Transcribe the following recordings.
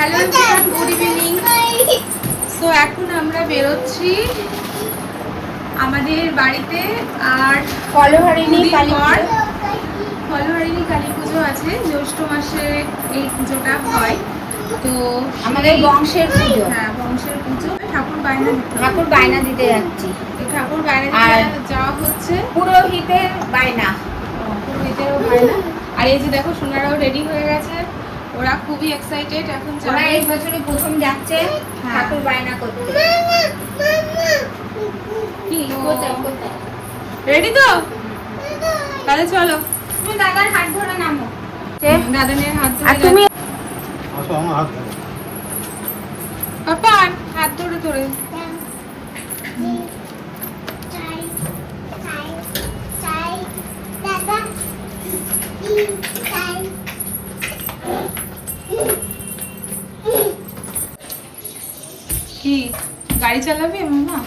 Hello everyone, good evening. So এখন আমরা বেরোচ্ছি আমাদের বাড়িতে। আর ফলহারিণী কালী পুজো আছে, জ্যৈষ্ঠ মাসে এই পুজোটা হয়। তো আমাদের বংশের পুজো। হ্যাঁ, বংশের পুজো। ঠাকুর বায়না দিতে যাচ্ছি। ঠাকুর বায়না দিতে যাওয়া হচ্ছে। পুরোহিতের বায়না। পুরোহিতেরও বায়না। আর এই যে দেখো, সোনারাও রেডি হয়ে গেছে, ওরা খুবই এক্সাইটেড। এখন ওরা এই বছরই প্রথম যাচ্ছে ঠাকুর বায়না করতে। কি কোথায় রেডি তো? তাহলে চলো। তুমি দাদার হাত ধরে নামো। দাদানের হাত ধরে। আর তুমি আসো আমার হাত ধরো। পাপা হাত ধরে ধরে। কি গাড়ি চালাবি মামা?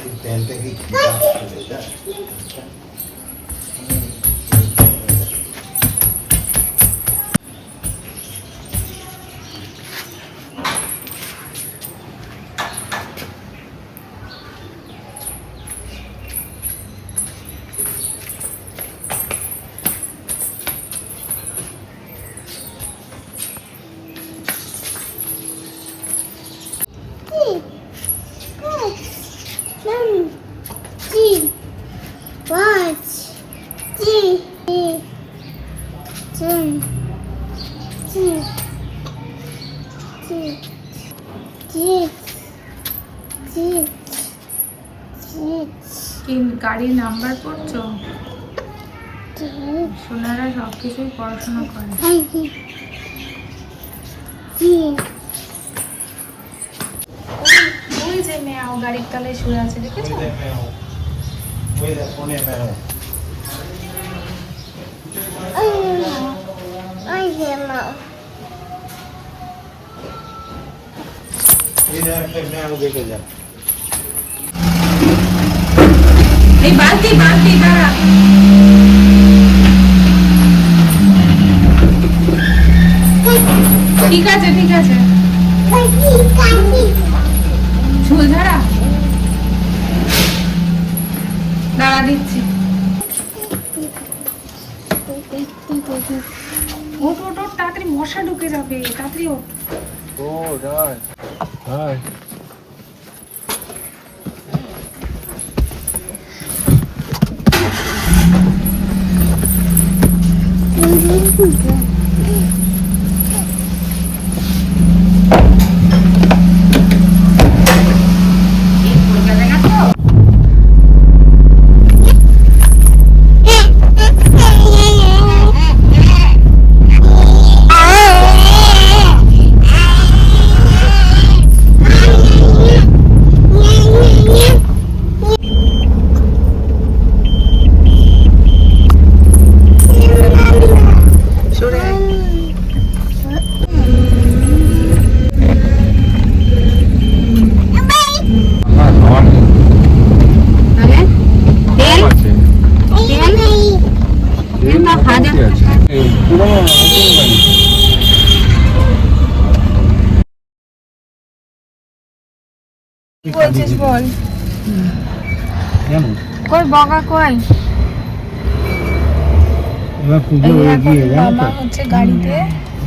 গাড়ির নাম্বার পড়ছো? সোনারা সবকিছুই পড়াশোনা করে। ওই যে মেয়াও গাড়ির তলায় শুয়ে আছে, দেখেছো? এই বালতি দাঁড়া। ঠিক আছে চুল ঝাড়া দাঁড়া দিচ্ছি। ওট তাড়াতাড়ি, মশা ঢুকে যাবে, তাড়াতাড়ি ওঠ। বলছিস বল। কই বগা কই? এবার পুজো হয়ে গিয়ে মামা হচ্ছে গাড়িতে।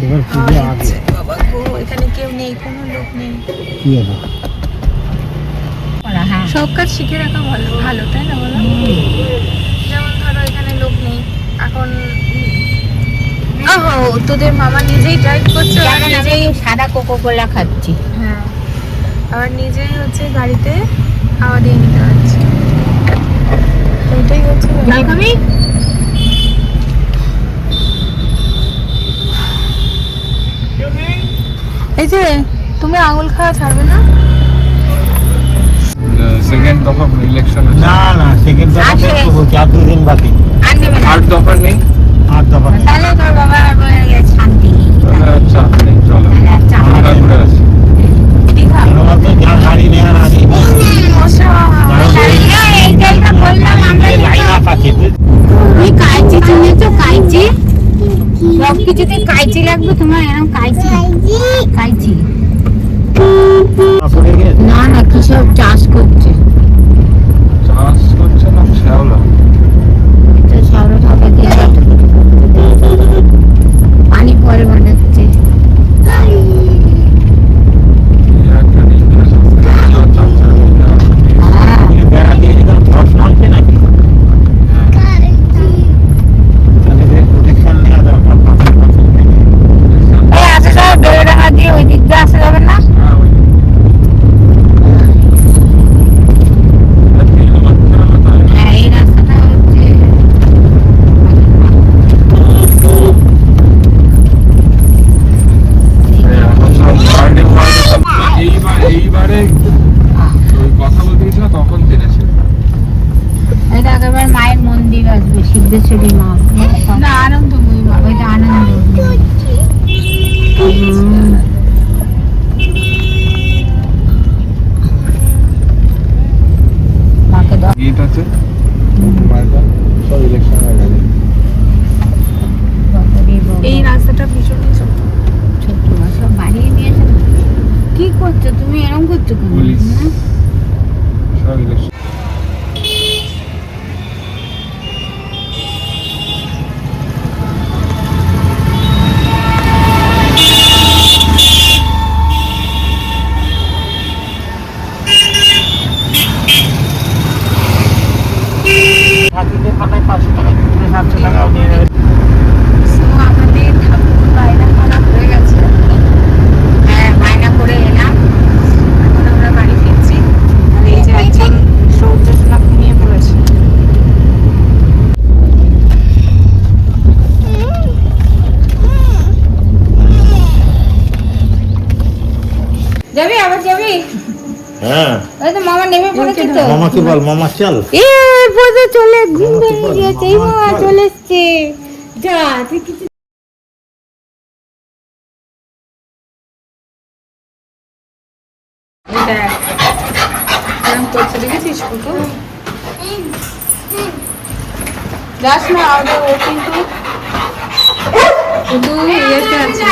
এবার পুজো আগে। বাবা গো, এখানে কেউ নেই, কোনো লোক নেই। কি হবে? সব কাজ শিখে রাখা ভালো, তাই না বলো? যেমন ধরো এখানে লোক নেই এখন। তোদের মামা নিজেই ড্রাইভ করছে, নিজেই সাদা কোকো কোলা খাচ্ছি। হ্যাঁ, আবার নিজেই হচ্ছে গাড়িতে হাওয়া দিয়ে নিতে পারছি। এটাই হচ্ছে এই যে তুমি আঙুল খাওয়া ছাড়বে না? সেকেন্ড দফা ইলেকশন না সেকেন্ড দফা দেখবো, 4 দিন বাকি। আট দফা নেই। 8 দফা তাহলে তোর বাবা শান্তি। আচ্ছা চলো আমরা ঘুরে আসি। যা গাড়ি নেওয়ার আগে এইটাই বললাম আমরা। লাইন আপ আছে। তুমি কাইচি চিনেছো? কাইচি সব কিছুতে কাইচি লাগবে তোমার। এরকম কাইচি পড়ে গেছে না না কি সব চাষ করছে চাষ করছে না শ্যাওলা। তো সব ঢাকা দিয়ে পানি পরে বানাচ্ছে একটা নিয়ে হ্যাঁ বেড়া দিয়ে যখন ধস নামছে নাকি তাহলে প্রোটেকশন নেওয়া দরকার এই আসে সব বেড়া দিয়ে ওই দিক দিয়ে আসা যাবে না হ্যাঁ এই রাস্তাটা হচ্ছে এইবারে ওই কথা বলতে গেছিল তখন জেনেছে। এটা আগেরবার মায়ের মন্দির আসবে সিদ্ধেশ্বরী মা না আনন্দময়ী মা। ওইটা আনন্দ মাকে দাও গেট আছে মার্কা সব ইলেকশন হয়ে গেছে। এই রাস্তাটা ভীষণই ছোট। ছোট সব বাড়িয়ে নিয়েছে কি করছো তুমি এরকম করছো কেন পুলিশ। হুম? সব ইলেকশন ঠাকুরের খাতায় 500 টাকা 700 টাকাও নিয়ে নেবে So, আমাদের ঠাকুর বাইরে করা হয়ে গেছে। হ্যাঁ বায়না করে এলাম এখন আমরা বাড়ি ফিরছি। আর এই যে একজন সৌর্যসোনা ঘুমিয়ে পড়েছে। যাবি আবার যাবি? হ্যাঁ ওই তো মামা নেমে পড়েছে তো মামাকে বল মামা চল এ বোঝে চলে ঘুম মামাকে ভেঙে বল, গিয়েছে এই মামা মামা চল। চলে এসছে যা তুই কিছু এই দেখ এরকম করছে দেখেছিস কুকু? যাস না আগে ও কিন্তু শুধু ইয়েতে আছে।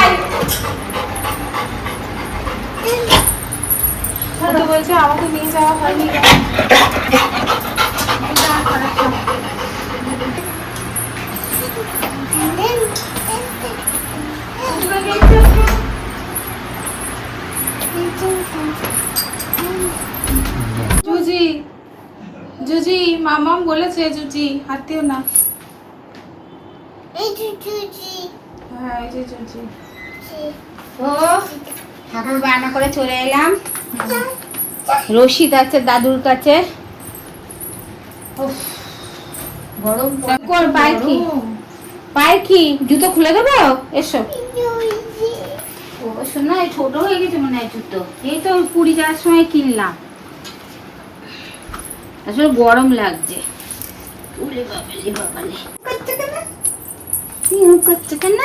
ও তো বলছে আমাকে নিয়ে যাওয়া হয়নি কেন? জুজি জুজি মামাম বলেছে জুজি হাত দিও না। হ্যাঁ এই যে জুজি। ও ঠাকুর বায়না করে চলে এলাম রশিদ আছে দাদুর কাছে উফ, গরম কোন পায় কি পায় কি জুতো খুলে দেবো এসো ও শোনা এই ছোট হয়ে গেছে মনে হয় জুতো এই তো পুরী যাওয়ার সময় কিনলাম আসলে গরম লাগছে ওরে বাবালে বাবালে করছে কেন